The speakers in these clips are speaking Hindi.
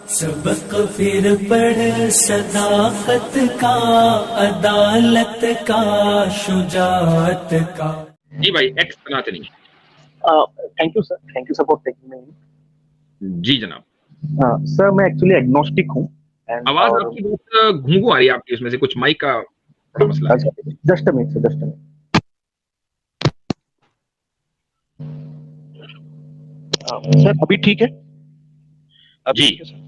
सबक फिर पढ़ सदाकत का, अदालत का, शुजाअत का। जी भाई, एक्स बनाते नहीं। Thank you sir, thank you sir for taking me. जी जनाब। सर मैं एक्चुअली एग्नोस्टिक हूँ। आवाज आपकी बहुत घूंघू आ रही है आपकी, उसमें से कुछ माइक का मसला है। Just a minute sir, just a minute. Sir अभी ठीक है? अभी जी। ठीक है सर?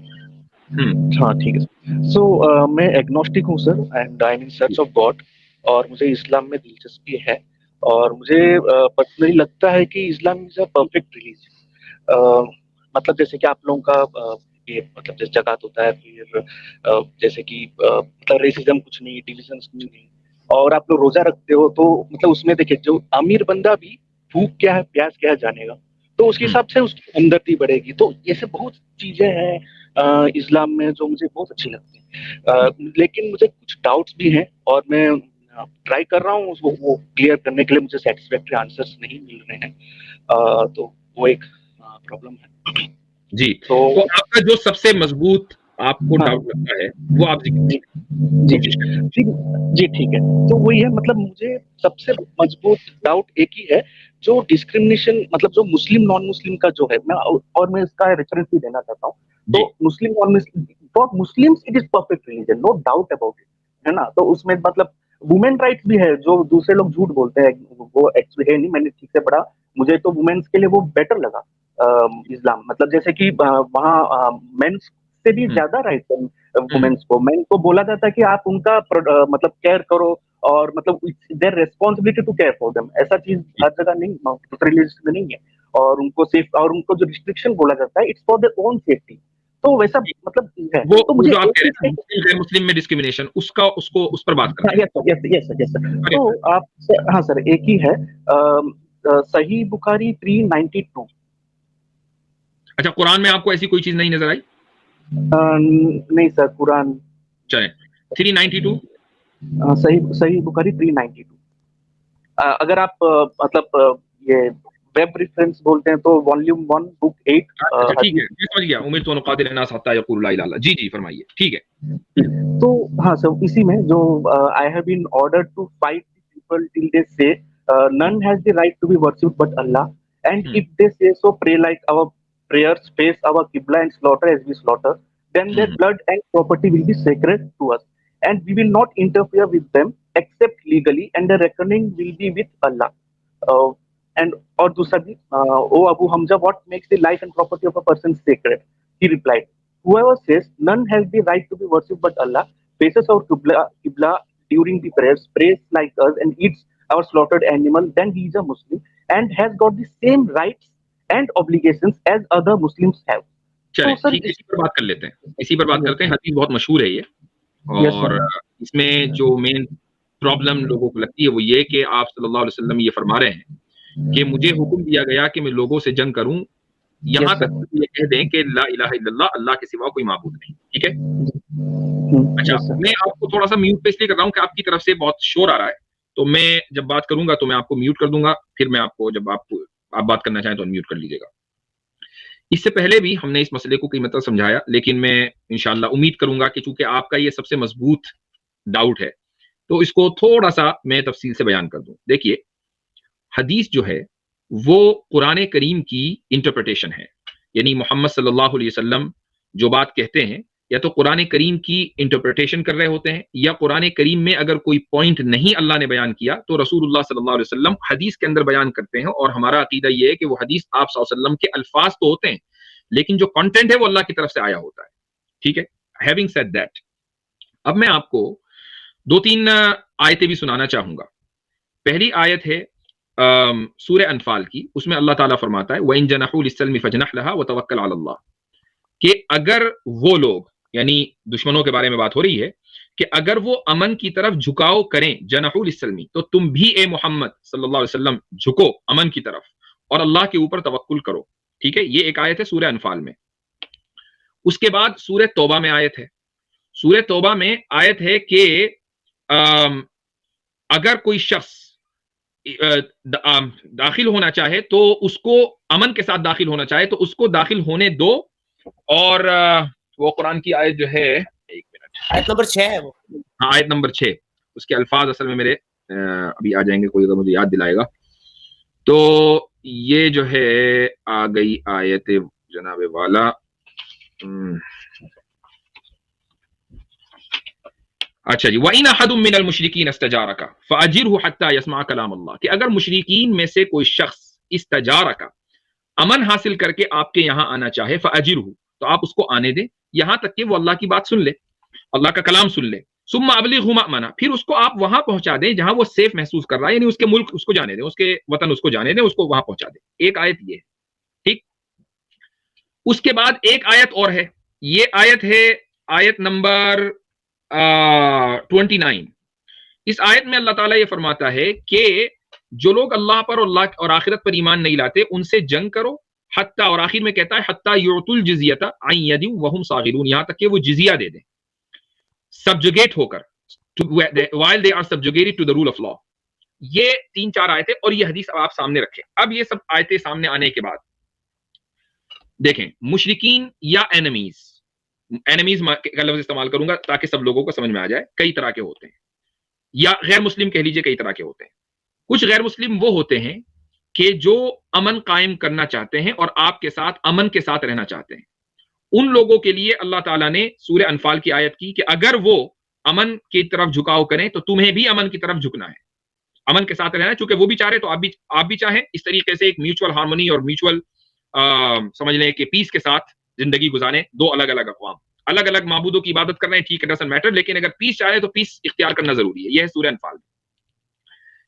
हाँ ठीक है सर। सो मैं एग्नोस्टिक हूँ sir, and I am in search of God, और मुझे इस्लाम में दिलचस्पी है, और मुझे पर्सनली लगता है कि Islam is a perfect religion. मतलब जैसे कि आप लोगों का ये मतलब जैसे जकात होता है, फिर जैसे कि मतलब रेसिज्म कुछ नहीं, डिविजन कुछ नहीं, और आप लोग रोजा रखते हो तो मतलब उसमें देखिए जो अमीर बंदा भी भूख क्या है प्यास क्या है जानेगा, तो उसके हिसाब से उसकी हमदर्दी बढ़ेगी। तो ऐसे बहुत चीजें हैं इस्लाम में जो मुझे बहुत अच्छी लगती है, लेकिन मुझे कुछ डाउट्स भी हैं, और मैं ट्राई कर रहा हूँ उसको वो क्लियर करने के लिए। मुझे सेटिस्फैक्टरी आंसर्स नहीं मिल रहे हैं, तो वो एक प्रॉब्लम है। जी तो आपका जो सबसे मजबूत आपको हाँ, डाउट लगता है वो आप जिक्र जी जी जी जी जी ठीक है। तो वही है, मतलब मुझे सबसे मजबूत डाउट एक ही है, जो डिस्क्रिमिनेशन मतलब जो मुस्लिम नॉन मुस्लिम का जो है, मैं और मैं इसका रेफरेंस भी देना चाहता हूँ। तो Muslim non Muslim, for Muslims it is perfect religion, no doubt about it, है ना। तो उसमें मतलब वुमेन राइट्स भी है, जो दूसरे लोग झूठ बोलते हैं, वो एक्चुअली है नहीं, मैंने ठीक से पढ़ा, मुझे तो वुमेन्स के लिए वो बेटर लगा। इस्लाम मतलब जैसे कि वहाँ मेंस से भी ज्यादा राइट्स है वुमेन्स को। मेन को बोला जाता है कि आप उनका मतलब केयर करो, और मतलब their responsibility to care for them. ऐसा चीज हर जगह नहीं, दूसरे रिलीजन में नहीं है। और उनको सेफ, और उनको जो रिस्ट्रिक्शन बोला जाता है, it's for their own safety. तो वैसा मतलब है। वो तो मुझे जो आप कह रहे हैं मुस्लिम है, मुस्लिम में डिस्क्रिमिनेशन, उसका उसको उस पर बात करते हैं। Yes sir, yes yes sir, yes sir. तो आप हाँ सर, एक ही है सही बुखारी 392। अच्छा, कुरान में आपको ऐसी कोई चीज नहीं नजर आई? नहीं सर, कुरान चले 392। सही सही बुखारी 392। अगर आप मतलब ये वेब रेफरेंस बोलते हैं तो वॉल्यूम 1 बुक 8 अच्छा ठीक है, हदीस। मैं समझ गया। उम्मीद तो कादिर नास हत्ता यक़ूलु ला इलाहा इल्लल्लाह। जी जी फरमाइए, ठीक है। तो हाँ सर, इसी में जो I have been ordered to fight people till they say none has the right to be worshipped but Allah, and if they say so pray like our prayers face our qibla and slaughter as we slaughter, then their blood and property will be sacred to us, and we will not interfere with them except legally, and the reckoning will be with Allah. And और दूसरा भी, ओ Abu Hamza, what makes the life and property of a person sacred? He replied, whoever says none has the right to be worshipped but Allah, faces our qibla during the prayers, prays like us, and eats our slaughtered animal, then he is a Muslim and has got the same rights and obligations as other Muslims have. चलें तो सर ठीक है, इसी पर बात कर लेते हैं, इसी पर बात करते हैं। हदीस बहुत मशहूर है ये, यस और सर, इसमें जो मेन प्रॉब्लम लोगों को लगती है वो ये कि आप सल्लल्लाहु अलैहि वसल्लम ये फरमा रहे हैं कि मुझे हुक्म दिया गया कि मैं लोगों से जंग करूं, यहाँ यस तक सर, ये कह दें कि ला इलाहा इल्लल्लाह, अल्लाह के सिवा कोई माबूद नहीं। ठीक है? अच्छा, यस सर। मैं आपको थोड़ा-सा म्यूट पे इसलिए कर रहा हूँ कि आपकी तरफ से बहुत शोर आ रहा है, तो मैं जब बात करूँगा तो मैं आपको म्यूट कर दूँगा, फिर मैं आपको जब आप बात करना चाहें तो अनम्यूट कर लीजिएगा। इससे पहले भी हमने इस मसले को कई मतलब समझाया, लेकिन मैं इंशाअल्लाह उम्मीद करूँगा कि चूँकि आपका ये सबसे मज़बूत डाउट है, तो इसको थोड़ा-सा मैं तफ़सील से बयान कर दूँ। देखिए, हदीस जो है, वो कुरान करीम की इंटरप्रिटेशन है। यानी मोहम्मद सल्लल्लाहु अलैहि वसल्लम जो बात कहते हैं, या तो कुरान करीम की इंटरप्रिटेशन कर रहे होते हैं, या कुरान करीम में अगर कोई पॉइंट नहीं अल्लाह ने बयान किया, तो रसूलुल्लाह सल्लल्लाहु अलैहि वसल्लम हदीस के अंदर बयान करते हैं। और हमारा अकीदा ये है कि वो हदीस आप सल्लल्लाहु अलैहि वसल्लम के अल्फाज तो होते हैं, लेकिन जो कंटेंट है वो अल्लाह की तरफ से आया होता है। ठीक है? हैविंग सेड दैट, अब मैं आपको 2-3 आयतें भी सुनाना चाहूँगा। पहली आयत है सूरह अनफाल की, उसमें अल्लाह ताला फरमाता है, वइन जनहू लिस्सल्मि फजनह लहा व तवक्कल अला अल्लाह, कि अगर वो लोग, यानी दुश्मनों के बारे में बात हो रही है, कि अगर वो अमन की तरफ झुकाव करें, जनहू लिस्सल्मि, तो तुम भी ए मोहम्मद सल्लल्लाहु अलैहि वसल्लम झुको अमन की तरफ और अल्लाह के ऊपर तवक्कुल करो। ठीक है? ये एक आयत है सूरह अनफाल में। उसके बाद सूरह तौबा में आयत है। सूरह तौबा में आयत है कि अगर कोई शख्स दाखिल होना चाहे तो उसको अमन के साथ दाखिल होना चाहे तो उसको दाखिल होने दो, और वो कुरान की आयत जो है, एक मिनट, आयत नंबर 6 है वो। हाँ आयत नंबर 6, उसके अल्फाज असल में मेरे अभी आ जाएंगे, कोई अगर मुझे याद दिलाएगा। तो ये जो है आ गई आयत जनाबे वाला, अच्छा जी, व इन अहदुम मिनल मुशरिकीन इस्तजारका फअजिरहु हत्ता यस्मा कलाम अल्लाह, कि अगर मुशरिकीन में से कोई शख्स इस्तजारका, अमन हासिल करके आपके यहाँ आना चाहे, फअजिरहु, तो आप उसको आने दें यहां तक कि वो अल्लाह की बात सुन ले, अल्लाह का कलाम सुन ले। सुम्मा अबलिगहु मअमना, फिर उसको आप वहां पहुंचा दें जहां वो सेफ महसूस कर रहा है, यानी उसके मुल्क उसको जाने दें, उसके वतन उसको जाने दें, उसको वहां पहुंचा दें। एक आयत ये है, ठीक। उसके बाद एक आयत और है, ये आयत है आयत नंबर 29। इस आयत में अल्लाह ताला ये फरमाता है कि जो लोग अल्लाह पर और आखिरत पर ईमान नहीं लाते उनसे जंग करो, हत्ता, और आखिर में कहता है हत्ता युतुल जिजियता अन यदिन वहुम सागिरून, यहां तक कि वो जिजिया दे दें, सब्जुगेट होकर, while they are subjugated to the rule of law। ये 3-4 आयतें और ये हदीस आप सामने रखें। अब ये सब आयतें सामने आने के बाद देखें, मुशरिकीन या एनिमीज का लफ्ज इस्तेमाल करूंगा ताकि सब लोगों को समझ में आ जाए, कई तरह के होते हैं, या गैर मुस्लिम कह लीजिए, कई तरह के होते हैं। कुछ गैर मुस्लिम वो होते हैं कि जो अमन कायम करना चाहते हैं और आपके साथ अमन के साथ रहना चाहते हैं। उन लोगों के लिए अल्लाह ताला ने सूरह अनफाल की आयत की कि अगर वो अमन की तरफ झुकाव करें तो तुम्हें भी अमन की तरफ झुकना है, अमन के साथ रहना, चूंकि वो भी चाह रहे तो आप भी चाहें। इस तरीके से एक म्यूचुअल हार्मनी और म्यूचुअल समझ लें कि पीस के साथ जिंदगी गुजारें। दो अलग अलग अक़वाम अलग अलग माबूदों की इबादत कर रहे हैं, ठीक है, डजंट मैटर, लेकिन अगर पीस चाह रहे तो पीस इख्तियार करना जरूरी है, यह है सूरह अनफाल।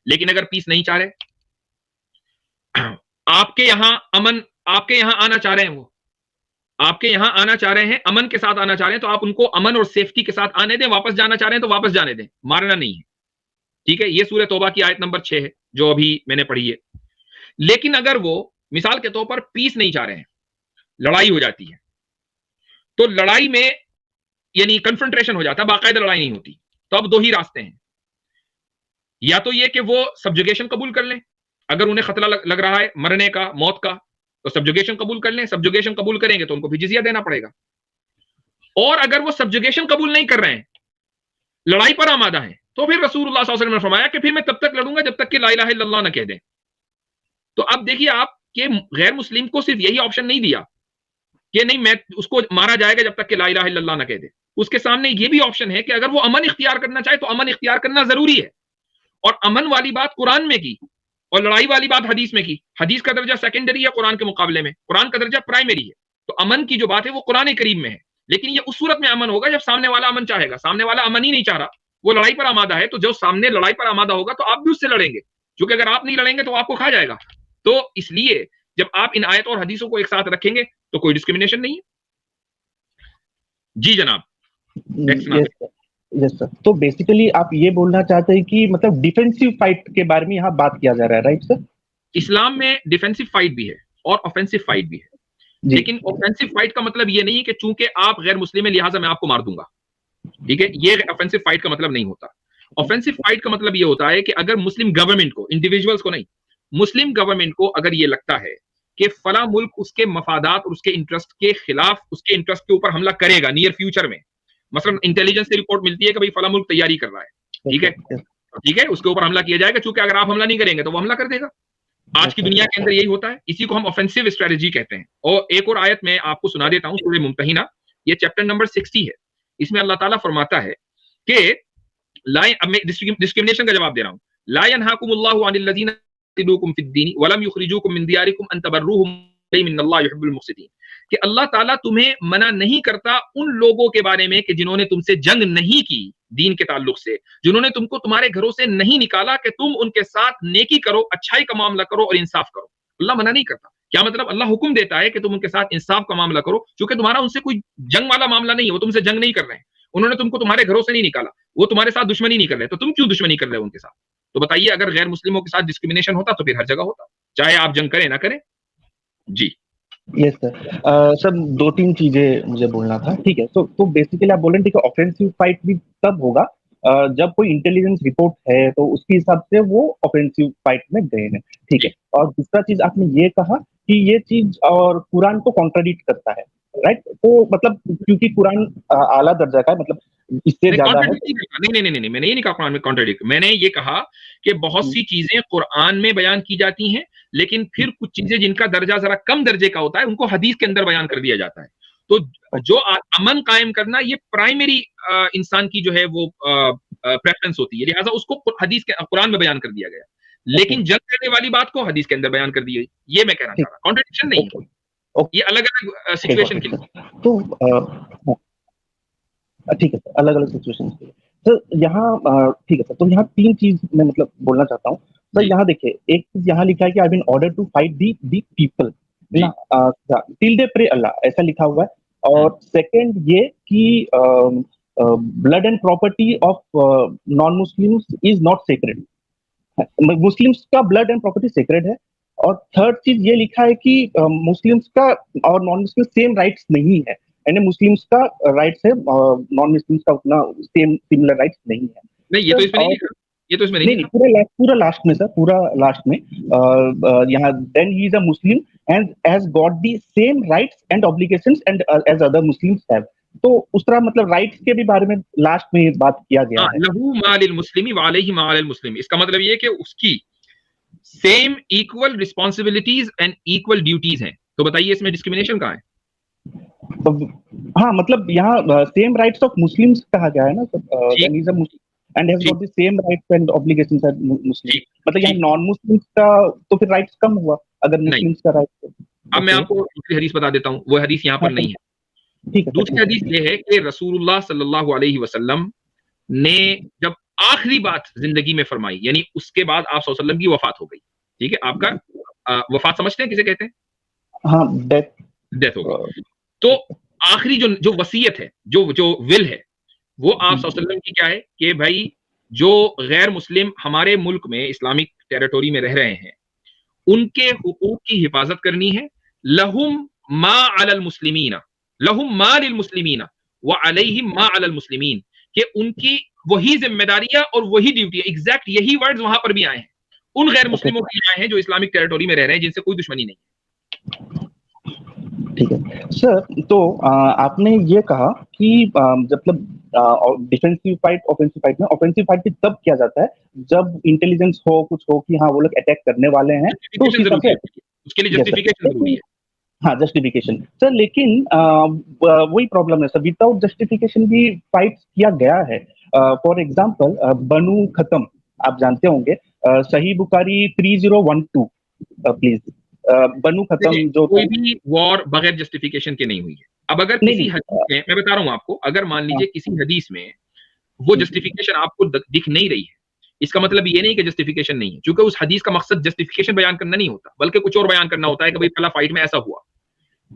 लेकिन अगर पीस नहीं चाह रहे, आपके यहां आना चाह रहे हैं, वो आपके यहां आना चाह रहे हैं, अमन के साथ आना चाह रहे हैं, तो आप उनको अमन और सेफ्टी के साथ आने दें। वापस जाना चाह रहे हैं तो वापस जाने दें, मारना नहीं है, ठीक है। ये सूरह तौबा की आयत नंबर 6 है जो अभी मैंने पढ़ी है। लेकिन अगर वो मिसाल के तौर पर पीस नहीं चाह रहे हैं, लड़ाई हो जाती है, तो लड़ाई में यानी कन्फ्रंट्रेशन हो जाता है, बाकायदा लड़ाई नहीं होती, तो अब दो ही रास्ते हैं। या तो ये कि वो सब्जुगेशन कबूल कर लें, अगर उन्हें खतरा लग रहा है मरने का, मौत का, तो सब्जुगेशन कबूल कर लें। सब्जुगेशन कबूल करेंगे तो उनको भी जिजिया देना पड़ेगा। और अगर वो सब्जुगेशन कबूल नहीं कर रहे हैं, लड़ाई पर आमादा है, तो फिर रसूलुल्लाह सल्लल्लाहु अलैहि वसल्लम ने फरमाया कि फिर मैं तब तक लड़ूंगा जब तक कि ला इलाहा इल्लल्लाह न कह दें। तो अब देखिए, आप के गैर मुस्लिम को सिर्फ यही ऑप्शन नहीं दिया कि नहीं मैं उसको मारा जाएगा जब तक कि ला इलाहा इल्लल्लाह न कह दे, उसके सामने ये भी ऑप्शन है कि अगर वो अमन इख्तियार करना चाहे तो अमन इख्तियार करना जरूरी है। और अमन वाली बात कुरान में की और लड़ाई वाली बात हदीस में की। हदीस का दर्जा सेकेंडरी है कुरान के मुकाबले में, कुरान का दर्जा प्राइमरी है। तो अमन की जो बात है वो कुरान करीम में है, लेकिन ये उस सूरत में अमन होगा जब सामने वाला अमन चाहेगा। सामने वाला अमन ही नहीं चाह रहा, वो लड़ाई पर आमादा है, तो जो सामने लड़ाई पर आमादा होगा तो आप भी उससे लड़ेंगे, क्योंकि अगर आप नहीं लड़ेंगे तो आपको खा जाएगा। तो इसलिए जब आप इन आयत और हदीसों को एक साथ रखेंगे तो कोई डिस्क्रिमिनेशन नहीं है। जी जनाब। Yes sir. तो बेसिकली आप ये बोलना चाहते हैं कि मतलब डिफेंसिव फाइट के बारे में यहाँ बात किया जा रहा है, राइट सर? इस्लाम में डिफेंसिव फाइट भी है और ऑफेंसिव फाइट भी है, लेकिन ऑफेंसिव फाइट का मतलब ये नहीं है कि चूंकि आप गैर मुस्लिम है लिहाजा मैं आपको मार दूंगा, ठीक है। ये ऑफेंसिव फाइट का मतलब नहीं होता। ऑफेंसिव फाइट का मतलब ये होता है कि अगर मुस्लिम गवर्नमेंट को, इंडिविजुअल्स को नहीं, मुस्लिम गवर्नमेंट को अगर ये लगता है कि फला मुल्क उसके मफादात और उसके इंटरेस्ट के खिलाफ, उसके इंटरेस्ट के ऊपर हमला करेगा नियर फ्यूचर में, मसलन इंटेलिजेंस से रिपोर्ट मिलती है कि भाई फला मुल्क तैयारी कर रहा है, ठीक है, ठीक है, उसके ऊपर हमला किया जाएगा, क्योंकि अगर आप हमला नहीं करेंगे तो वो हमला कर देगा। आज की दुनिया के अंदर यही होता है, इसी को हम ऑफेंसिव स्ट्रेटजी कहते हैं। और एक और आयत में आपको सुना देता हूं, सूरह मुमतहिना, ये चैप्टर नंबर 60 है। इसमें अल्लाह ताला फरमाता है कि अब मैं डिस्क्रिमिनेशन का जवाब दे रहा हूं, ला यनहाकुमुल्लाहु अनिल लज़ीना युक़ातिलूकुम फिद्दीन वलम युखरिजूकुम मिन दियारिकुम अन तबर्रुहुम इन्नल्लाह युहिब्बुल मुक़सितीन, कि अल्लाह ताला तुम्हें मना नहीं करता उन लोगों के बारे में कि जिन्होंने तुमसे जंग नहीं की दीन के ताल्लुक से, जिन्होंने तुमको तुम्हारे घरों से नहीं निकाला, कि तुम उनके साथ नेकी करो, अच्छाई का मामला करो और इंसाफ करो। अल्लाह मना नहीं करता। क्या मतलब? अल्लाह हुक्म देता है कि तुम उनके साथ इंसाफ का मामला करो, क्योंकि तुम्हारा उनसे कोई जंग वाला मामला नहीं है, वो तुमसे जंग नहीं कर रहे हैं, उन्होंने तुमको तुम्हारे घरों से नहीं निकाला, वो तुम्हारे साथ दुश्मनी नहीं कर रहे, तो तुम क्यों दुश्मनी कर रहे हो उनके साथ? तो बताइए, अगर गैर मुस्लिमों के साथ डिस्क्रिमिनेशन होता तो फिर हर जगह होता, चाहे आप जंग करें ना करें। जी यस सर। सर 2-3 चीजें मुझे बोलना था, ठीक है। तो बेसिकली आप बोल रहे हैं कि ऑफेंसिव फाइट भी तब होगा जब कोई इंटेलिजेंस रिपोर्ट है तो उसके हिसाब से वो ऑफेंसिव फाइट में गए हैं, ठीक है। और दूसरा चीज आपने ये कहा कि ये चीज और कुरान को कॉन्ट्राडिक्ट करता है, राइट। तो मतलब क्योंकि कुरान आला दर्जा का है, मतलब इससे नहीं, ज्यादा है। कॉन्ट्रडिक्ट नहीं करना, नहीं नहीं नहीं नहीं, मैंने ये नहीं कहा कुरान में कॉन्ट्रडिक्ट, मैंने ये कहा कि बहुत सी चीजें कुरान में बयान की जाती हैं, लेकिन फिर कुछ चीजें जिनका दर्जा जरा कम दर्जे का होता है उनको हदीस के अंदर बयान कर दिया जाता है। तो जो अमन कायम करना ये प्राइमरी इंसान की जो है वो प्रेफरेंस होती है, लिहाजा उसको हदीस के कुरान में बयान कर दिया गया, लेकिन जंग करने वाली बात को हदीस के अंदर बयान कर दी गई। ये मैं कहना चाह रहा, कॉन्ट्रडिक्शन नहीं है, ये अलग अलग सिचुएशन के लिए। तो ठीक है सर, अलग अलग सिचुएशन के लिए सर यहाँ ठीक है सर। तो यहाँ तीन चीज मैं मतलब बोलना चाहता हूँ सर। यहाँ देखिए, एक चीज यहाँ लिखा है कि I been order to fight the people till they pray Allah, ऐसा लिखा हुआ है। और सेकंड ये कि blood and property of non Muslims is not sacred, Muslims का ब्लड एंड प्रॉपर्टी सेक्रेड है। और थर्ड चीज ये लिखा है कि मुस्लिम्स का और नॉन मुस्लिम सेम राइट्स नहीं है, यानी मुस्लिम्स का राइट्स है, नॉन मुस्लिम्स का उतना सेम सिमिलर राइट्स नहीं है। नहीं, ये तो इसमें नहीं लिखा, ये तो इसमें नहीं नहीं, पूरा लास्ट में सर, पूरा लास्ट में यहाँ then he is a Muslim and has got the same rights and obligations and as other Muslims have. तो उस तरह मतलब राइट्स के भी बारे में लास्ट में बात किया गया है। लहू मालिल मुस्लिमी व अलैहि मालिल मुस्लिम, इसका मतलब ये है कि उसकी same equal responsibilities and equal duties हैं। तो बताइए इसमें डिस्क्रिमिनेशन कहाँ है? हाँ, मतलब यहाँ सेम राइट्स ऑफ मुस्लिम्स कहा गया है ना sir, and has got the same rights and obligations as Muslim. मतलब यहाँ नॉन मुस्लिम्स का तो फिर राइट्स कम हुआ अगर मुस्लिम्स का राइट। अब मैं आपको दूसरी हदीस बता देता हूँ, वो हदीस यहाँ पर नहीं है। ठीक है। दूसरी हदीस ये है कि रसूलुल्लाह सल्लल्लाहु अलैहि वसल्लम ने जब आखिरी बात जिंदगी में फरमाई, यानी उसके बाद आप सल्लल्लाहु अलैहि वसल्लम की वफात हो गई, ठीक है, आपका वफात समझते हैं किसे कहते हैं? हाँ, डेथ हो गई। तो आखिरी जो वसीयत है, जो विल है, वो आप सल्लल्लाहु अलैहि वसल्लम की क्या है कि भाई जो गैर मुस्लिम हमारे मुल्क में इस्लामिक टेरिटोरी में रह रहे हैं उनके हुकूक की हिफाजत करनी है। लहुम मा अलल मुस्लिमीना, लहुम मा लिल मुस्लिमीना व अलैहिम मा अलल मुस्लिमीन, कि उनकी वही जिम्मेदारियां और वही ड्यूटी है। एग्जैक्ट यही वर्ड्स वहां पर भी आए हैं, उन गैर मुस्लिमों के लिए आए हैं जो इस्लामिक टेरिटोरी में रह रहे हैं, जिनसे कोई दुश्मनी नहीं है। ठीक है सर। तो आपने ये कहा कि मतलब डिफेंसिव फाइट ऑफेंसिव फाइट में, ऑफेंसिव फाइट भी तब किया जाता है जब इंटेलिजेंस हो, कुछ हो कि हाँ वो लोग अटैक करने वाले हैं, तो उसके लिए जस्टिफिकेशन जरूरी है। हाँ, जस्टिफिकेशन सर। लेकिन वही प्रॉब्लम है सर, विदाउट जस्टिफिकेशन भी फाइट किया गया है। फॉर एग्जाम्पल बनु खत्म आप जानते होंगे, सही बुखारी 3012 प्लीज। बनु खत्म जो कोई भी वॉर बगैर जस्टिफिकेशन के नहीं हुई है। अब अगर किसी हदीस में, मैं बता रहा हूं आपको, अगर मान लीजिए किसी हदीस में वो जस्टिफिकेशन आपको दिख नहीं रही है, इसका मतलब ये नहीं कि जस्टिफिकेशन नहीं है, क्योंकि उस हदीस का मकसद जस्टिफिकेशन बयान करना नहीं होता, बल्कि कुछ और बयान करना होता है कि भाई पहला फाइट में ऐसा हुआ।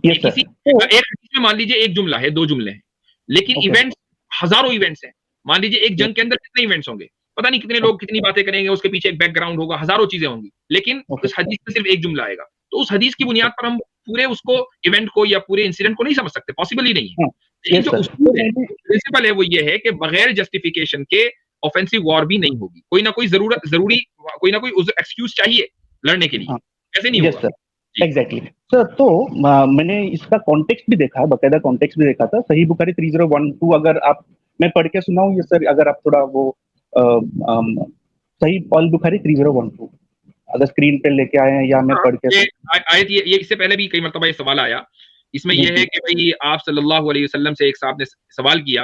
किसी एक हदीस में मान लीजिए एक जुमला है, दो जुमले हैं, लेकिन इवेंट्स हजारों इवेंट्स हैं। मान लीजिए एक जंग के अंदर कितने इवेंट्स होंगे, पता नहीं कितने लोग कितनी बातें करेंगे, उसके पीछे एक बैकग्राउंड होगा, हजारों चीजें होंगी, लेकिन उस हदीस में सिर्फ एक जुमला आएगा। तो उस हदीस की बुनियाद पर हम पूरे उसको इवेंट को या पूरे इंसिडेंट को नहीं समझ सकते, पॉसिबल ही नहीं है। लेकिन जो उसूल है, प्रिंसिपल है, वो ये है कि बगैर जस्टिफिकेशन के ऑफेंसिव वॉर भी नहीं होगी। कोई ना कोई जरूरी कोई ना कोई एक्सक्यूज चाहिए लड़ने के लिए, ऐसे नहीं होगा। Exactly sir. तो मैंने इसका कॉन्टेक्स्ट भी देखा, बकायदा कॉन्टेक्स्ट भी देखा था। सही बुखारी 3012 अगर आप, मैं पढ़ के सुनाऊं ये सर, अगर आप थोड़ा वो सही अल बुखारी 3012 अगर स्क्रीन पे लेके आए हैं या मैं पढ़ के आयत, ये इससे पहले भी कई मरतबा ये सवाल आया। इसमें यह है कि भाई आप सल्लल्लाहु अलैहि वसल्लम से एक साहब ने सवाल किया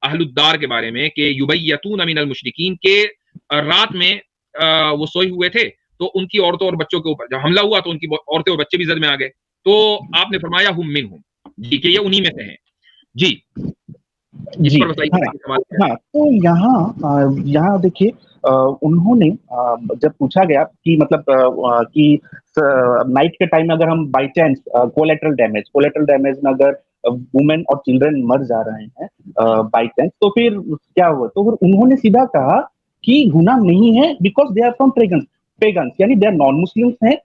अहलुद्दार के बारे में कि युबय्यतून मिनल मुशरिकीन, के रात में वो सोए हुए थे, तो उनकी औरतों और बच्चों के ऊपर जब हमला हुआ तो उनकी औरतें और बच्चे भी जद में आ गए, तो आपने फरमाया हुम मिनहुम, जी कि ये उन्हीं में से हैं। जी जी हाँ। तो यहाँ देखिए, उन्होंने जब पूछा गया कि मतलब कि नाइट के टाइम में अगर हम बाई चांस कोलेटरल डैमेज में अगर वुमेन और चिल्ड्रन मर जा रहे हैं बाई चांस, तो फिर क्या हुआ? तो फिर उन्होंने सीधा कहा कि गुनाह नहीं है, because they are from pagans, यानी दे आर नॉन मुस्लिम्स हैं,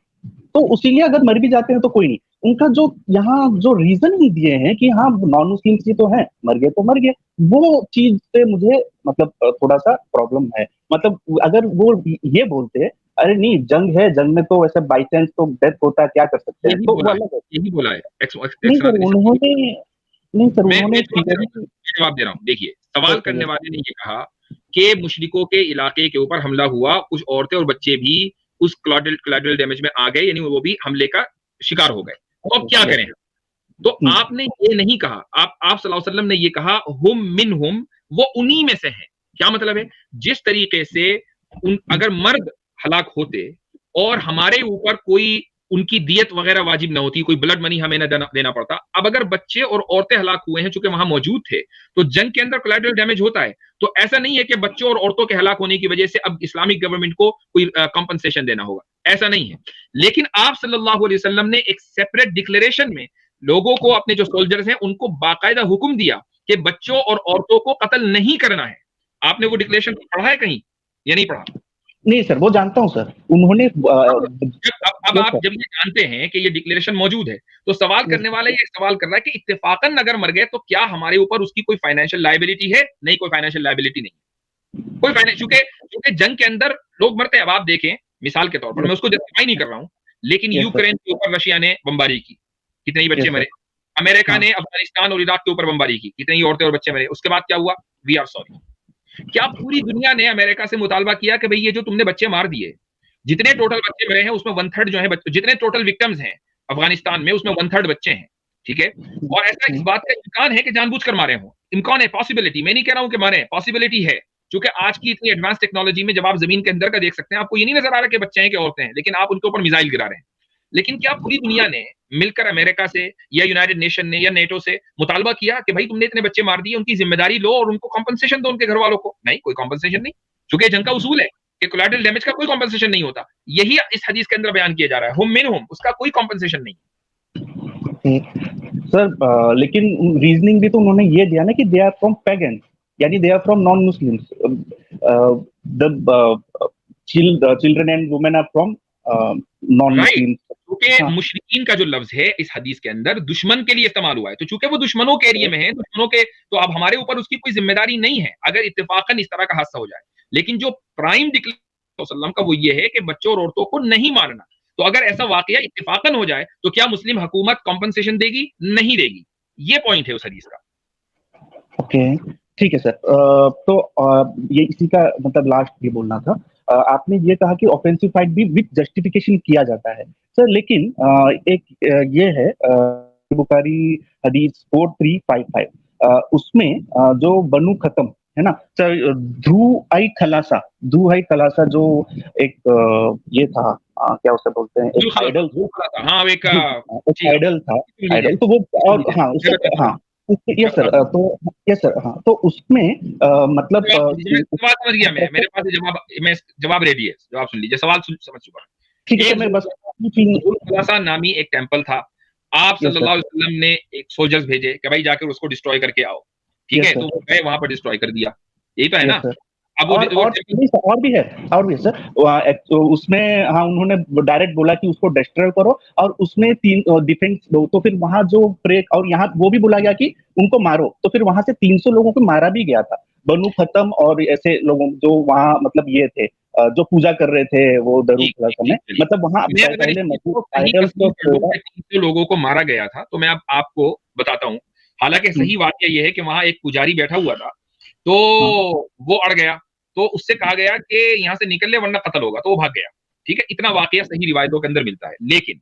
तो उसीलिए अगर मर भी जाते हैं तो कोई नहीं। उनका जो यहाँ जो रीजन ही दिए हैं कि हाँ नॉन मुस्लिम्स ही तो हैं, मर गए तो मर गए, वो चीज से मुझे मतलब थोड़ा सा प्रॉब्लम है। मतलब अगर वो ये बोलते अरे नहीं, जंग है, जंग में तो वैसे बाई चांस तो डेथ होता है, क्या कर सकते हैं, यही तो वो बोला है, अलग है। यही बोला है नहीं सर एक्सटर्नल। उन्होंने नहीं सर मैं उन्होंने जवाब दे रहा हूँ, थियरी। मैं जवाब दे रहा हूँ। देखिए, सवाल ओके करने वाले ने ये कहा कि मुशरिकों के इलाके के ऊपर हमला हुआ, कुछ औरतें और बच्चे भी उस कोलैटरल डैमेज में आ गए, यानी वो भी हमले का शिकार हो गए। तो अब क्या करें? तो आपने ये नहीं कहा, आप सल्लल्लाहु अलैहि वसल्लम ने ये कहा हुम मिनहुम, वो उन्हीं में से हैं। क्या मतलब है? जिस तरीके से अगर मर्द हलाक होते और हमारे ऊपर कोई उनकी दियत वगैरह वाजिब ना होती, कोई ब्लड मनी हमें ना देना पड़ता, अब अगर बच्चे और औरतें हलाक हुए हैं, चूंकि वहां मौजूद थे, तो जंग के अंदर कोलैटरल डैमेज होता है। तो ऐसा नहीं है कि बच्चों और औरतों के हलाक होने की वजह से अब इस्लामिक गवर्नमेंट को कोई कंपनसेशन देना होगा, ऐसा नहीं है। लेकिन आप सल्लल्लाहु अलैहि वसल्लम ने एक सेपरेट डिक्लेरेशन में लोगों को, अपने जो सोल्जर्स हैं उनको बाकायदा हुक्म दिया कि बच्चों और औरतों को कत्ल नहीं करना है। आपने वो डिक्लेरेशन पढ़ा है कहीं या नहीं पढ़ा? नहीं सर, वो जानता हूँ सर, उन्होंने अब आप जब ये जानते हैं कि ये डिक्लेरेशन मौजूद है, तो सवाल करने वाला ये सवाल कर रहा है कि इत्तेफाकन अगर मर गए तो क्या हमारे ऊपर उसकी कोई फाइनेंशियल लायबिलिटी है? नहीं, कोई फाइनेंशियल लायबिलिटी नहीं, कोई फाइनेंस, क्योंकि जंग के अंदर लोग मरते हैं। अब आप देखें, मिसाल के तौर पर, मैं उसको जस्टिफाई नहीं कर रहा हूं, लेकिन यूक्रेन के ऊपर रशिया ने बमबारी की, कितने ही बच्चे मरे। अमेरिका ने अफगानिस्तान और इराक के ऊपर बमबारी की, कितनी ही औरतें और बच्चे मरे। उसके बाद क्या हुआ? We are sorry. क्या पूरी दुनिया ने अमेरिका से मुतालबा किया कि भाई ये जो तुमने बच्चे मार दिए, जितने टोटल बच्चे मरे हैं उसमें 1/3 जो है जितने टोटल विक्टिम्स हैं अफगानिस्तान में, उसमें 1/3 बच्चे हैं, ठीक है? और ऐसा इस बात का इम्कान है कि जानबूझकर मारे हों, इम्कान है, पॉसिबिलिटी, मैं नहीं कह रहा हूं कि मारे, पॉसिबिलिटी है। क्योंकि आज की इतनी एडवांस टेक्नोलॉजी में जब आप जमीन के अंदर का देख सकते हैं, आपको ये नहीं नजर आ रहा कि बच्चे हैं कि औरतें हैं, लेकिन आप उनके ऊपर मिसाइल गिरा रहे हैं। लेकिन क्या पूरी दुनिया ने मिलकर अमेरिका से या यूनाइटेड नेशन ने या नेटो से मुतालबा किया कि भाई तुमने इतने बच्चे मार दिए, उनकी जिम्मेदारी लो और उनको कॉम्पनसेशन दो उनके घर वालों को? नहीं, कोई कॉम्पनसेशन नहीं, क्योंकि जंग का उसूल है कि कोलैटरल डैमेज का कोई कॉम्पनसेशन नहीं होता। यही इस हदीस के अंदर बयान किया जा रहा है, हुम मिनहुम, उसका कोई कॉम्पनसेशन नहीं। सर लेकिन रीजनिंग भी तो उन्होंने ये दिया ना कि दे आर फ्रॉम पैगन, यानी they are from non Muslims, the children and women are from non Muslims. क्योंकि मुशरिकीन का जो लफ्ज है इस हदीस के अंदर दुश्मन के लिए इस्तेमाल हुआ है, तो चूंकि वो दुश्मनों के एरिया में है, दुश्मनों के, तो अब हमारे ऊपर उसकी कोई जिम्मेदारी नहीं है अगर इत्तेफाकन इस तरह का हादसा हो जाए। लेकिन जो प्राइम डिक्लेरेशन का वो ये है कि बच्चों और औरतों को नहीं मारना। तो अगर ऐसा वाकया इत्तेफाकन हो जाए तो क्या मुस्लिम हुकूमत कॉम्पनसेशन देगी? नहीं देगी। ये पॉइंट है उस हदीस का। ओके ठीक है सर। तो ये इसी का मतलब लास्ट ये बोलना था। आपने ये कहा कि ऑफेंसिव फाइट भी विद जस्टिफिकेशन किया जाता है सर, लेकिन एक ये है बुखारी हदीस 4355, उसमें जो बनु खत्म है ना सर, धू आई खलासा जो एक ये था, क्या उसे बोलते हैं, एक आइडल, हाँ एक आइडल था, आइडल तो वो, और हाँ उससे, हाँ यस सर, तो यस सर, हाँ तो उसमें मतलब सवाल समझ गया मैं, मेरे पास जवाब, मैं जवाब रेडी है, जवाब सुन लीजिए, सवाल समझ चुका। ठीक है, मैं बस खुलासा नामी एक टेंपल था, आप सल्लल्लाहु अलैहि वसल्लम ने एक सोल्जर्स भेजे कि भाई जाकर उसको डिस्ट्रॉय करके आओ, ठीक है? तो वो गए वहां पर, डिस्ट्रॉय कर दिया, यही तो है ना? अब और भी है सर, तो उसमें हाँ उन्होंने डायरेक्ट बोला कि उसको डिस्ट्रॉय करो और उसमें 3 डिफेंस दो, तो फिर वहां जो ब्रेक, और यहाँ वो भी बोला गया कि उनको मारो, तो फिर वहां से 300 लोगों को मारा भी गया था, बनु खत्म और ऐसे लोगों जो वहां मतलब ये थे जो पूजा कर रहे थे वो दरू में, मतलब वहां पहले लोगों को मारा गया था। तो मैं अब आपको बताता हूँ, हालांकि सही बात यह है कि वहां एक पुजारी बैठा हुआ था, तो वो अड़ गया, तो उससे कहा गया कि यहाँ से निकल ले वरना कत्ल होगा, तो वो भाग गया, ठीक है? इतना वाकया सही रिवायतों के अंदर मिलता है। लेकिन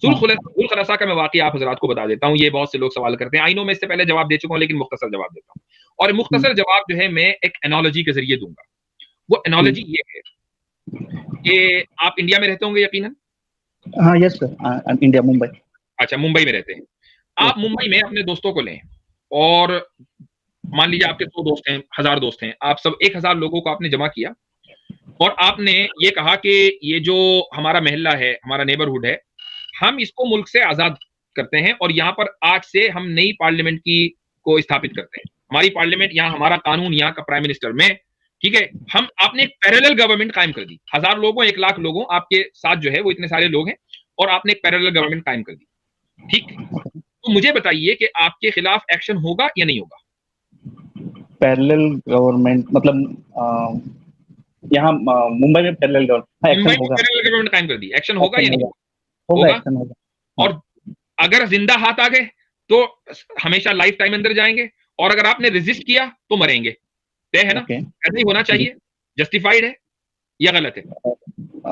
सुल खलासा का मैं वाकया आप हजरात को बता देता हूँ, ये बहुत से लोग सवाल करते हैं, आई नो मैं इससे पहले जवाब दे चुका हूँ, लेकिन मुख्तसर जवाब देता हूँ, और मुख्तसर जवाब जो है मैं एक एनोलॉजी के जरिए दूंगा। वो एनोलॉजी ये है कि आप इंडिया में रहते होंगे यकीनन। हाँ यस सर, इंडिया, मुंबई। अच्छा, मुंबई में रहते हैं आप। मुंबई में अपने दोस्तों को लें और मान लीजिए आपके 100 दोस्त हैं, 1000 दोस्त हैं, आप सब 1000 लोगों को आपने जमा किया और आपने ये कहा कि ये जो हमारा महल्ला है, हमारा नेबरहुड है, हम इसको मुल्क से आजाद करते हैं और यहाँ पर आज से हम नई पार्लियामेंट को स्थापित करते हैं। हमारी पार्लियामेंट यहाँ, हमारा कानून यहाँ का, प्राइम मिनिस्टर में, ठीक है? हम आपने एक पैरेलल गवर्नमेंट कायम कर दी, 1000 लोगों, 1 लाख लोगों, आपके साथ जो है वो इतने सारे लोग हैं, और आपने एक पैरेलल गवर्नमेंट कायम कर दी, ठीक? तो मुझे बताइए कि आपके खिलाफ एक्शन होगा या नहीं होगा? पैरेलल गवर्नमेंट मतलब यहाँ मुंबई में पैरेलल गवर्नमेंट मुंबई एक्शन में होगा, फेडरल गवर्नमेंट कायम कर दी, एक्शन होगा या एक्शन नहीं होगा, होगा? होगा होगा। एक्शन होगा। और अगर जिंदा हाथ आ गए तो हमेशा लाइफ टाइम अंदर जाएंगे, और अगर आपने रेजिस्ट किया तो मरेंगे। तय है ना? ओके, ऐसा ही होना चाहिए। जस्टिफाइड है या गलत है?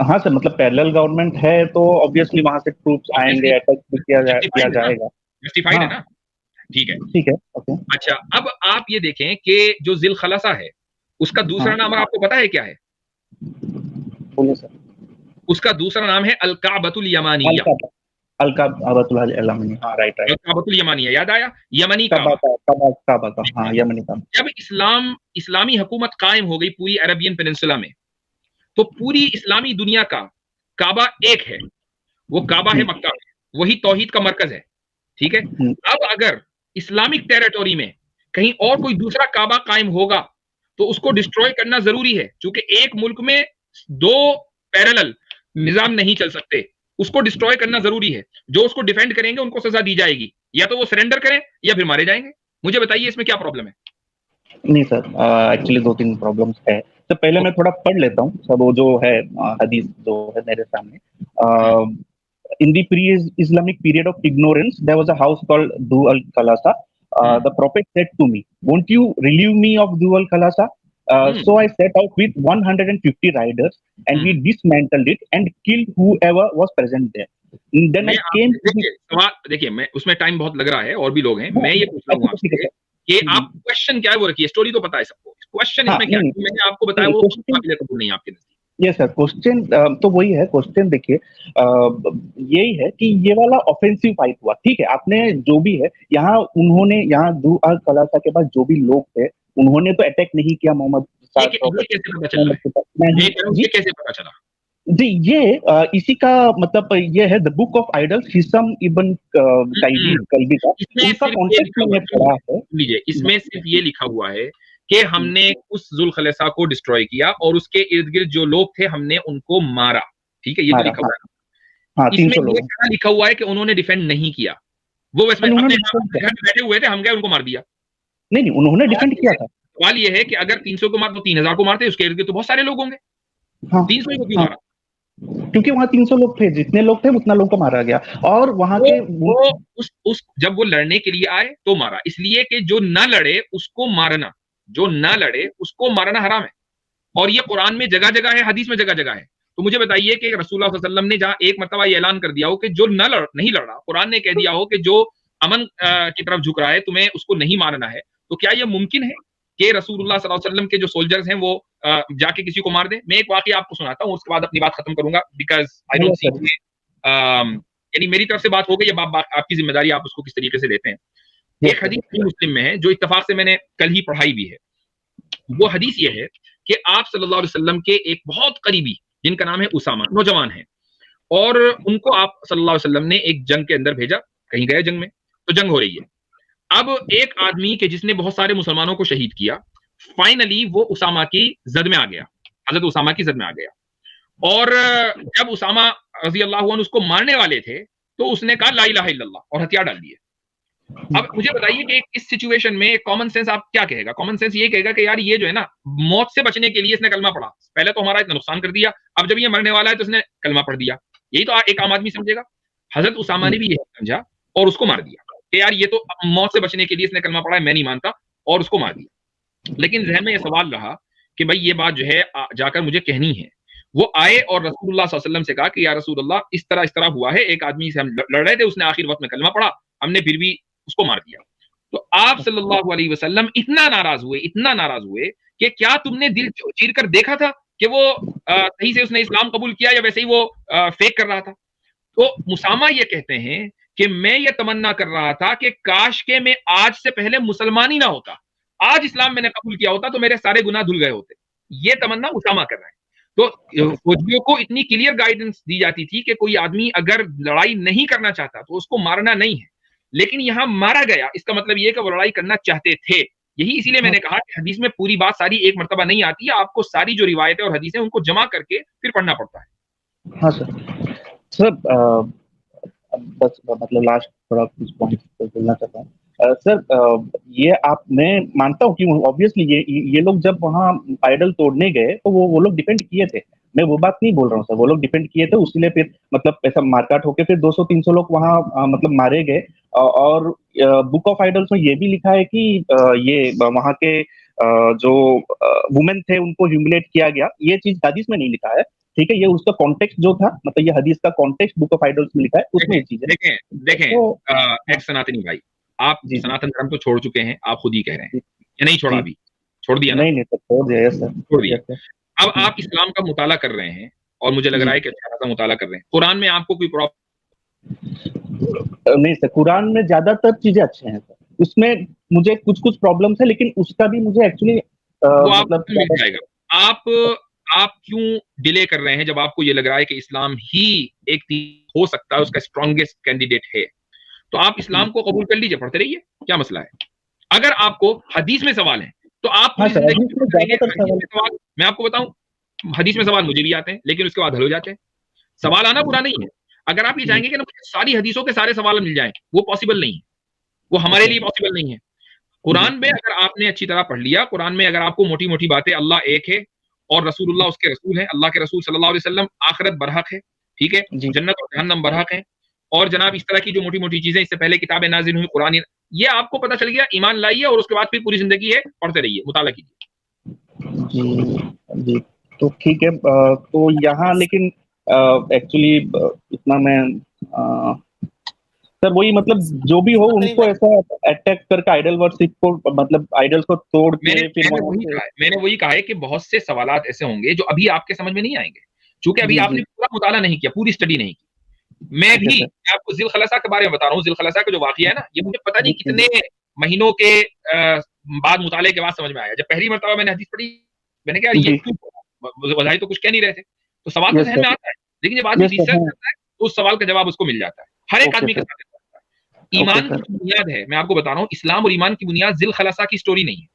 हाँ सर, मतलब पैरेलल गवर्नमेंट है तो ऑब्वियसली वहां से ट्रूप्स आएंगे, ऑब्वियसली अटैक भी किया जस्टिफाइड है ना? जाएगा। जस्टिफाइड है हाँ ना? ठीक है। ठीक है, ओके। अच्छा, अब आप ये देखें कि जो जिल खलासा है, उसका दूसरा हाँ नाम आपको पता है क्या है? बोलिए सर। उसका दूसरा नाम है अल-काबतुल यमानिया। अलका अलका अबतुल अलमनी, हाँ राइट राइट। अल-काबतुल यमानिया याद आया? यमनी काबा काबा। का काबा काबा का, हाँ यमनी काबा। जब इस्लामी हुकूमत कायम हो गई पूरी अरबियन पेनिनसुला में, तो पूरी इस्लामी दुनिया का काबा एक है, वो काबा है मक्का में, वही तौहीद का मरकज है। ठीक है। अब अगर इस्लामिक टेरिटोरी में कहीं और कोई दूसरा काबा कायम होगा तो उसको डिस्ट्रॉय करना जरूरी है, क्योंकि एक मुल्क में दो पैरेलल निजाम नहीं चल सकते, उसको डिस्ट्रॉय करना जरूरी है। जो उसको डिफेंड करेंगे उनको सजा दी जाएगी, या तो वो सरेंडर करें या फिर मारे जाएंगे। मुझे बताइए इसमें क्या प्रॉब्लम है? नहीं सर, एक्चुअली दो तीन प्रॉब्लम्स है। तो पहले मैं थोड़ा पढ़ लेता हूँ सब, वो जो है हदीस जो है मेरे सामने। In the pre-Islamic period of ignorance, there was a house called Du al-Khalasa. The Prophet said to me, "Won't you relieve me of Du al-Khalasa?" So I set out with 150 riders, and we dismantled it and killed whoever was present there. Then I came to the... देखिए, मैं उसमें टाइम बहुत लग रहा है और भी लोग हैं, मैं ये पूछ रहा हूँ आपसे कि आप क्वेश्चन क्या है वो रखिए, स्टोरी तो पता है सबको, क्वेश्चन इसमें क्या है? मैंने आपको बताया वो काबिल कबूल नहीं है आपके नजदीक। यस सर, क्वेश्चन तो वही है। क्वेश्चन देखिए, यही है कि ये वाला ऑफेंसिव फाइट हुआ, ठीक है, आपने जो भी है यहाँ, उन्होंने यहाँ दू अल खलासा के पास जो भी लोग थे उन्होंने तो अटैक नहीं किया मोहम्मद कैसे पता चल रहा है? जी कैसे पता चला? जी, ये इसी का मतलब ये है द बुक ऑफ आइडल्स, हिसम इब्न कल्बी का, उनका कॉन्टेक्स्ट मैंने पढ़ा है। लीजिए, इसमें सिर्फ ये लिखा हुआ है कि हमने उस जुल खलेसा को डिस्ट्रॉय किया और उसके इर्द गिर्द जो लोग थे हमने उनको मारा। ठीक है, ये तो लिखा हुआ है। हाँ, इसमें ये क्या लिखा हुआ है कि उन्होंने डिफेंड नहीं किया, वो वैसे अपने घर बैठे हुए थे, हम गए उनको मार दिया। नहीं, उन्होंने डिफेंड किया था। सवाल ये है कि अगर 300 को मार तो 3000 को मारते, उसके इर्द गिर्द तो बहुत सारे लोग होंगे। 300 को क्यों मारा? क्योंकि वहां 300 लोग थे, जितने लोग थे उतना लोग को मारा गया। और वहां के जब वो लड़ने के लिए आए तो मारा, इसलिए कि जो ना लड़े उसको मारना, जो ना लड़े उसको मारना हराम है। और ये कुरान में जगह जगह है, हदीस में जगह जगह है। तो मुझे बताइए कि रसूलुल्लाह सल्लल्लाहु अलैहि वसल्लम ने जहां एक मर्तबा ये ऐलान कर दिया हो कि जो नहीं लड़ रहा, कुरान ने कह दिया हो कि जो अमन की तरफ झुक रहा है तुम्हें उसको नहीं मारना है, तो क्या यह मुमकिन है कि रसूलुल्लाह सल्लल्लाहु अलैहि वसल्लम के जो सोल्जर्स हैं वो जाके किसी को मार दें? मैं एक वाकया आपको सुनाता हूँ, उसके बाद अपनी बात खत्म करूंगा, बिकॉज आई डोंट सी, यानी मेरी तरफ से बात हो गई, अब आपकी जिम्मेदारी, आप उसको किस तरीके से लेते हैं। एक हदीस मुस्लिम में है जो इत्तेफाक से मैंने कल ही पढ़ाई भी है। वो हदीस ये है कि आप सल्लल्लाहु अलैहि वसल्लम के एक बहुत करीबी, जिनका नाम है उसामा, नौजवान है, और उनको आप सल्लल्लाहु अलैहि वसल्लम ने एक जंग के अंदर भेजा, कहीं गए जंग में, तो जंग हो रही है। अब एक आदमी के जिसने बहुत सारे मुसलमानों को शहीद किया, फाइनली वो उसामा की जद में आ गया, हजरत उसामा की जद में आ गया। और जब उसामा रजी अल्लाह अन्हु उसको मारने वाले थे तो उसने कहा ला इलाहा इल्लल्लाह और हथियार डाल दिए। अब मुझे बताइए कि इस सिचुएशन में कॉमन सेंस आप क्या कहेगा? कॉमन सेंस ये कहेगा कि यार ये जो है ना, मौत से बचने के लिए इसने कलमा पढ़ा, पहले तो हमारा इतना नुकसान कर दिया, अब जब ये मरने वाला है तो इसने कलमा पढ़ दिया। यही तो एक आम आदमी समझेगा। हजरत उसामा ने भी यही समझा और उसको मार दिया कि यार ये तो मौत से बचने के लिए इसने कलमा पढ़ा है, मैं नहीं मानता, और उसको मार दिया। लेकिन जहन में यह सवाल रहा कि भाई ये बात जो है जाकर मुझे कहनी है। वो आए और रसूलुल्लाह सल्लल्लाहु अलैहि वसल्लम से कहा कि या रसूलल्लाह, इस तरह हुआ है, एक आदमी से हम लड़ रहे थे, उसने आखिर वक्त में कलमा पढ़ा, हमने फिर भी उसको मार दिया। तो आप सल्लल्लाहु अलैहि वसल्लम इतना नाराज हुए कि क्या तुमने दिल चीर कर देखा था कि वो सही से उसने इस्लाम कबूल किया या वैसे ही वो फेक कर रहा था? तो मुसामा ये कहते हैं कि मैं ये तमन्ना कर रहा था कि काश के मैं आज से पहले मुसलमान ही ना होता, आज इस्लाम मैंने कबूल किया होता तो मेरे सारे गुनाह धुल गए होते। ये तमन्ना उसामा कर रहे हैं। तो फौजियों को इतनी क्लियर गाइडेंस दी जाती थी कि कोई आदमी अगर लड़ाई नहीं करना चाहता तो उसको मारना नहीं है, लेकिन यहां मारा गया, इसका मतलब यह कि वो लड़ाई करना चाहते थे। यही इसीलिए मैंने कहा कि हदीस में पूरी बात सारी एक मर्तबा नहीं आती है, आपको सारी जो रिवायतें और हदीसें उनको जमा करके फिर पढ़ना पड़ता है। हाँ सर, बस मतलब लास्ट थोड़ा कुछ पॉइंट बोलना चाहता हूँ सर ये आप मैं मानता हूँ कि ऑब्वियसली ये लोग जब वहाँ आइडल तोड़ने गए तो वो लोग डिफेंड किए थे, मैं वो बात नहीं बोल रहा हूँ सर, वो लोग डिफेंड किए थे, उसीलिए फिर मतलब ऐसा मारकाट होके फिर 200-300 लोग वहाँ मतलब मारे गए। और बुक ऑफ आइडल्स में ये भी लिखा है कि ये वहाँ के जो वुमेन थे उनको ह्यूमिलेट किया गया, ये चीज हदीस में नहीं लिखा है, ठीक है, ये उसका कॉन्टेक्स्ट जो था, मतलब ये हदीस का कॉन्टेक्स्ट बुक ऑफ आइडल्स में लिखा है, उसमें ये चीज है। देखें देखें तो एक सनातनी भाई, आप जी जी सनातन धर्म तो छोड़ चुके हैं, आप खुद ही कह रहे हैं, या नहीं छोड़ा? जी, अभी छोड़ दिया ना? नहीं नहीं सर, छोड़ दिया, यस सर, छोड़ दिया। Yes sir. अब आप इस्लाम का मुताला कर रहे हैं और मुझे लग जी रहा है कि अच्छा खासा मुताला कर रहे हैं। कुरान में आपको कोई प्रॉब्लम? नहीं सर, कुरान में ज्यादातर चीजें अच्छे हैं सर, उसमें मुझे कुछ कुछ प्रॉब्लम्स है, लेकिन उसका भी मुझे एक्चुअली वो मतलब आपको मिल जाएगा। आप क्यों डिले कर रहे हैं जब आपको ये लग रहा है कि इस्लाम ही एक हो सकता है, उसका स्ट्रॉन्गेस्ट कैंडिडेट है? तो आप इस्लाम को कबूल कर लीजिए, पढ़ते रहिए, क्या मसला है? अगर आपको हदीस में सवाल है तो आप हाँ पूरी सर, जिंदगी हदीस में ज्यादातर हदीस में सवाल, मैं आपको बताऊं, हदीस में सवाल मुझे भी आते हैं, लेकिन उसके बाद हल हो जाते हैं। सवाल आना बुरा नहीं है। अगर आप ये चाहेंगे कि ना मुझे सारी हदीसों के सारे सवाल मिल जाएं, वो पॉसिबल नहीं है, वो हमारे लिए पॉसिबल नहीं है। कुरान में अगर आपने अच्छी तरह पढ़ लिया, कुरान में अगर आपको मोटी मोटी बातें, अल्लाह एक है और रसूलुल्लाह उसके रसूल हैं, अल्लाह के रसूल सल्लल्लाहु अलैहि वसल्लम, आखिरत बरहक है, ठीक है, जी जन्नत और जहन्नम बरहक है, और जनाब इस तरह की जो मोटी मोटी चीजें, इससे पहले किताबें नाजिल हुई, कुरान, ये आपको पता चल गया, ईमान लाइए और उसके बाद फिर पूरी जिंदगी है पढ़ते रहिए, मुताला कीजिए। जी जी, तो ठीक है, तो यहाँ लेकिन एक्चुअली इतना मैं सर वही मतलब जो भी हो नहीं उनको मैं ऐसा अटैक करके आइडल वर्शिप को, मतलब आइडल्स को तोड़ मैंने के फिर मैंने वहां वही से। कहा है, मैंने वही कहा है कि बहुत से सवालात ऐसे होंगे जो अभी आपके समझ में नहीं आएंगे, क्योंकि अभी जी आपने जी, पूरा मुताला नहीं किया, पूरी स्टडी नहीं की। मैं ठीक है भी सर। मैं आपको जिल खलसा के बारे में बता रहा हूँ। जिल खलसा का जो वाकया है ना, ये मुझे पता नहीं जी जी कितने महीनों के बाद मुताले के बाद समझ में आया। जब पहली मरतबा मैंने हदीस पढ़ी, मैंने कहा ये जी, क्यों, वज़ाहिर तो कुछ कह नहीं रहे थे, तो सवाल तो यस ज़हन सर, में आता है, लेकिन जब आदमी यस सर, रिसर्च हाँ, करता है तो उस सवाल का जवाब उसको मिल जाता है। हर एक ओके आदमी के सर, साथ ऐसा होता है। ओके ईमान की सर, जो बुनियाद है, मैं आपको बता रहा हूँ, इस्लाम और ईमान की बुनियाद जिल खलसा की स्टोरी नहीं है।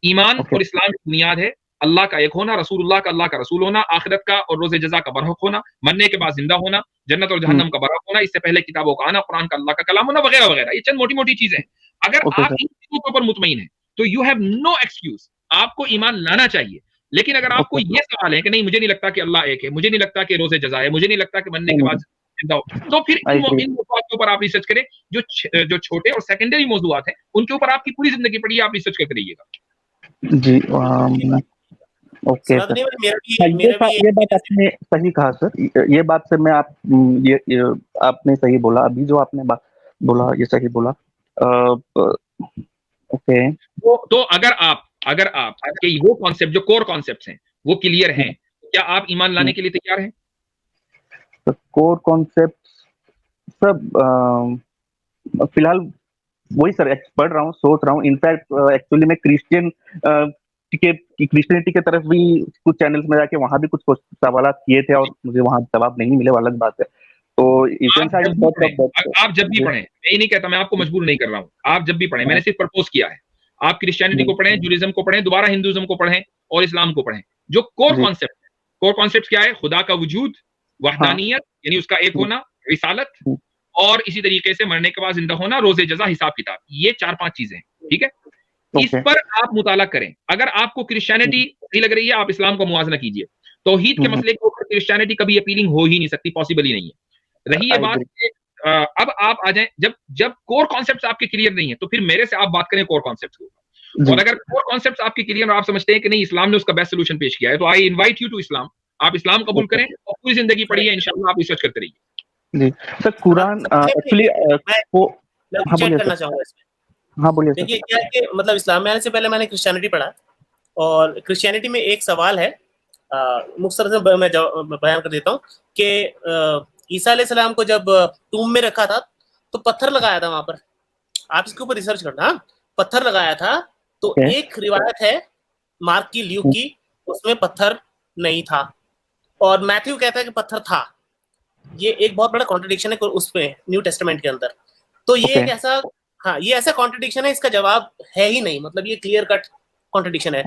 ईमान ओके, और इस्लाम की बुनियाद है अल्लाह का एक होना, रसूलुल्लाह का अल्लाह का रसूल होना, आखिरत का और रोज़े जज़ा का बरहक होना, मरने के बाद जिंदा होना, जन्नत और हम्म, जहन्नम का बरहक होना, इससे पहले किताबों का आना, कुरान का अल्लाह का कलाम होना, वगैरह वगैरह। ये चंद मोटी मोटी चीजें हैं। अगर ओके आप सर, इन चीजों के ऊपर मुतमईन हैं तो यू हैव नो एक्सक्यूज, आपको ईमान लाना चाहिए। लेकिन अगर आपको ओके, ये सवाल है कि नहीं, मुझे नहीं लगता कि अल्लाह एक है, मुझे नहीं लगता कि रोज़े जज़ा है, मुझे नहीं लगता कि मरने के नहीं बाद नहीं, जिंदा हो, तो फिर आई इन एग्री, इन मौज़ूआत के ऊपर आप रिसर्च करें। जो छोटे और सेकेंडरी मौज़ूआत हैं उनके ऊपर आपकी पूरी जिंदगी पड़ी है, आप रिसर्च करते रहिएगा। जी, ओके सर। सनातनी में हाँ, मेरा भी ये बात आपने सही कहा सर, ये बात से मैं आप ये आपने सही बोला, अभी जो आपने बात बोला ये सही बोला। ओके, तो अगर आप के वो कॉन्सेप्ट, जो कोर कॉन्सेप्ट्स हैं, वो क्लियर हैं, क्या आप ईमान लाने के लिए तैयार हैं? तो कोर कॉन्सेप्ट सब फिलहाल वही सर पढ़ रहा हूँ, सोच रहा हूँ, इनफैक्ट एक्चुअली मैं क्रिश्चियनिटी के तरफ भी कुछ चैनल्स में जाके वहां भी कुछ सवाल किए थे और मुझे वहां जवाब नहीं मिले, वो अलग बात है। तो आप जब भी पढ़ें, मैं ये नहीं कहता, मैं आपको मजबूर नहीं कर रहा हूँ, आप जब भी पढ़ें, मैंने सिर्फ प्रपोज किया है, आप क्रिश्चियनिटी को पढ़ें, जूडिज्म को पढ़ें, दोबारा हिंदुइज्म को पढ़ें और इस्लाम को पढ़ें। जो कोर जी, कॉन्सेप्ट है, कोर कॉन्सेप्ट क्या है? खुदा का वजूद, हाँ, वहदानियत यानी उसका एक जी, होना, रिसालत, जी, और इसी तरीके से मरने के बाद जिंदा होना, रोजे जजा, हिसाब किताब, ये 4-5 चीजें हैं, ठीक है? इस ओके, पर आप मुताला करें। अगर आपको क्रिश्चियनिटी सही लग रही है, आप इस्लाम का मुवाजना कीजिए। तौहीद के मसले के ऊपर क्रिश्चियनिटी कभी अपीलिंग हो ही नहीं सकती, पॉसिबल ही नहीं है। रही ये आई बात एग्री, कि अब आप आ जाएं, जब जब कोर कॉन्सेप्ट्स आपके क्लियर नहीं है तो फिर मेरे से आप बात करें कोर कॉन्सेप्ट्स के ऊपर। जी, और अगर कोर कॉन्सेप्ट्स आपके क्लियर और आप समझते हैं कि नहीं, इस्लाम ने उसका बेस्ट सोल्यूशन पेश किया है, तो I invite you to Islam. आप इस्लाम कबूल ओके, करें और पूरी जिंदगी पढ़िए, इंशाल्लाह आप रिसर्च करते रहिए। जी सर, कुरान एक्चुअली मैं को, हाँ चैट बोलिए करना सर, चाहूंगा इसमें। हाँ बोलिए सर, देखिए क्या है कि मतलब इस्लाम में आने से पहले मैंने क्रिश्चियनिटी पढ़ा, और क्रिश्चियनिटी में एक सवाल है, मुख्तसर से मैं बयान कर देता हूँ कि ईसा अलैहिस्सलाम को जब टूम में रखा था तो पत्थर लगाया था वहां पर। आप इसके ऊपर रिसर्च करना, हाँ? पत्थर लगाया था। तो ओके, एक रिवायत है मार्क की, ल्यूक की, उसमें पत्थर नहीं था, और मैथ्यू कहता है कि पत्थर था। ये एक बहुत बड़ा कॉन्ट्रडिक्शन है उसमें, न्यू टेस्टामेंट के अंदर। तो ये एक ऐसा, हाँ, ये ऐसा कॉन्ट्रडिक्शन है, इसका जवाब है ही नहीं, मतलब ये क्लियर कट कॉन्ट्रडिक्शन है।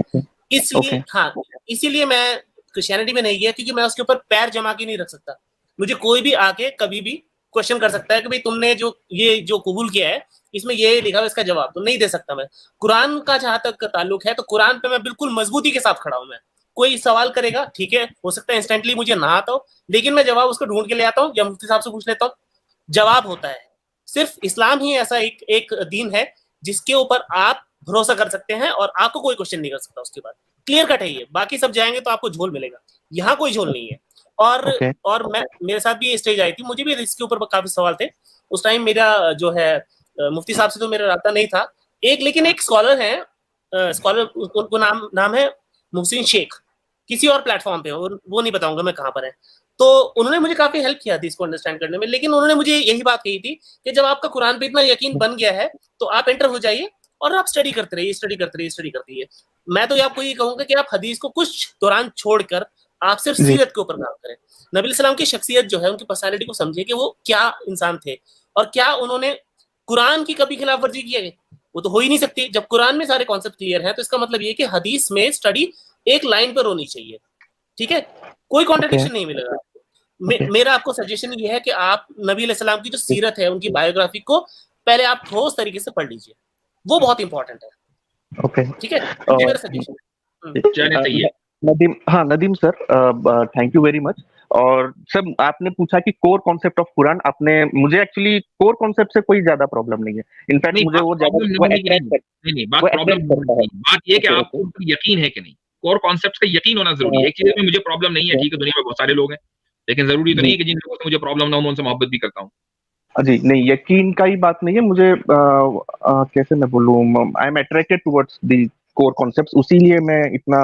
इसलिए हाँ, इसीलिए मैं क्रिश्चियनिटी में नहीं गया, क्योंकि मैं उसके ऊपर पैर जमा के नहीं रख सकता। मुझे कोई भी आके कभी भी क्वेश्चन कर सकता है कि भाई तुमने जो ये जो कबूल किया है इसमें ये लिखा हुआ इसका जवाब, तो नहीं दे सकता मैं। कुरान का जहां तक ताल्लुक है तो कुरान पे मैं बिल्कुल मजबूती के साथ खड़ा हूं। मैं कोई सवाल करेगा, ठीक है, हो सकता है इंस्टेंटली मुझे ना आता हो, लेकिन मैं जवाब उसको ढूंढ के ले आता हूँ या मुफ्ती साहब से पूछ लेता हूँ, जवाब होता है। सिर्फ इस्लाम ही ऐसा एक दीन है जिसके ऊपर आप भरोसा कर सकते हैं और आपको कोई क्वेश्चन नहीं कर सकता उसके बाद। क्लियर कट है ये। बाकी सब जाएंगे तो आपको झोल मिलेगा, यहाँ कोई झोल नहीं है। और मैं, मेरे साथ भी ये स्टेज आई थी, मुझे भी इसके ऊपर काफी सवाल थे। उस टाइम मेरा जो है मुफ्ती साहब से तो मेरा राब्ता नहीं था, लेकिन एक स्कॉलर है, स्कॉलर उनको नाम है मुहसिन शेख, किसी और प्लेटफॉर्म पे, वो नहीं बताऊंगा मैं कहाँ पर है। तो उन्होंने मुझे काफी हेल्प किया थी इसको अंडरस्टैंड करने में, लेकिन उन्होंने मुझे यही बात कही थी कि जब आपका कुरान पे इतना यकीन बन गया है तो आप एंटर हो जाइए और आप स्टडी करते रहिए। मैं तो आपको ये कहूंगा कि आप हदीस को कुछ दौरान छोड़कर आप सिर्फ सीरत के ऊपर काम करें। नबी सलाम की शख्सियत जो है, उनकी पर्सनालिटी को समझिए कि वो क्या इंसान थे और क्या उन्होंने कुरान की कभी खिलाफ वर्जी की है। वो तो हो ही नहीं सकती। जब कुरान में सारे कॉन्सेप्ट क्लियर हैं तो इसका मतलब ये कि हदीस में स्टडी एक लाइन पर होनी चाहिए, ठीक है, कोई कॉन्ट्रडिक्शन नहीं मिलेगा। मेरा आपको सजेशन ये है कि आप नबी अलैहिस्सलाम की जो सीरत है, उनकी बायोग्राफी को पहले आप ठोस तरीके से पढ़ लीजिए, वो बहुत इंपॉर्टेंट है। ओके, ठीक है, ये मेरा सजेशन है। Nadeem sir, thank you very much. और सर आपने पूछा कि कोर कॉन्सेप्ट ऑफ कुरान, आपने मुझे एक्चुअली कोर कॉन्सेप्ट से कोई ज्यादा प्रॉब्लम नहीं है। इनफैक्ट मुझे वो ज्यादा बात ये कि आपको यकीन है कि नहीं, कोर कॉन्सेप्ट का यकीन होना जरूरी है। एक चीज में मुझे प्रॉब्लम नहीं है, ठीक है, दुनिया में बहुत सारे लोग हैं, लेकिन जरूरी तो नहीं कि जिन लोगों से मुझे प्रॉब्लम ना हो मैं उनसे मोहब्बत भी करता हूँ। जी नहीं, यकीन का ही बात नहीं है। मुझे कैसे मैं बोलूँ, I am attracted towards the core concepts, उसीलिए मैं इतना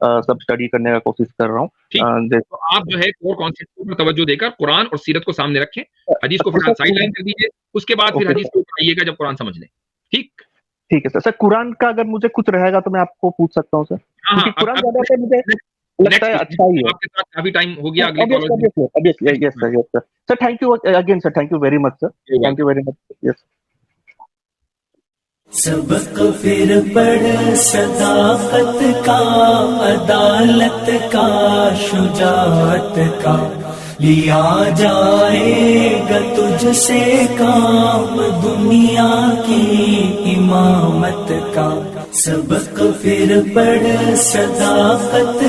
सब स्टडी करने का कोशिश कर रहा हूँ। तो आप जो है कोर कॉन्सेप्ट पर तवज्जो देकर कुरान और सीरत को सामने रखें, हदीस को फिलहाल साइड लाइन कर दीजिए, उसके बाद फिर हदीस को आइएगा जब कुरान समझ लें। ठीक है सर। कुरान का अगर मुझे कुछ रहेगा तो मैं आपको पूछ सकता हूँ सर? क्योंकि कुरान ज्यादातर मुझे लगता है अच्छा ही है। आपके साथ काफी टाइम हो गया, अगले yes sir. Sir thank you again sir, thank you very much sir, thank you very much. Yes, सबक फिर पढ़ सदाकत का, अदालत का, शुजाअत का, लिया जाएगा तुझसे काम दुनिया की इमामत का। सबक फिर पढ़ सदाकत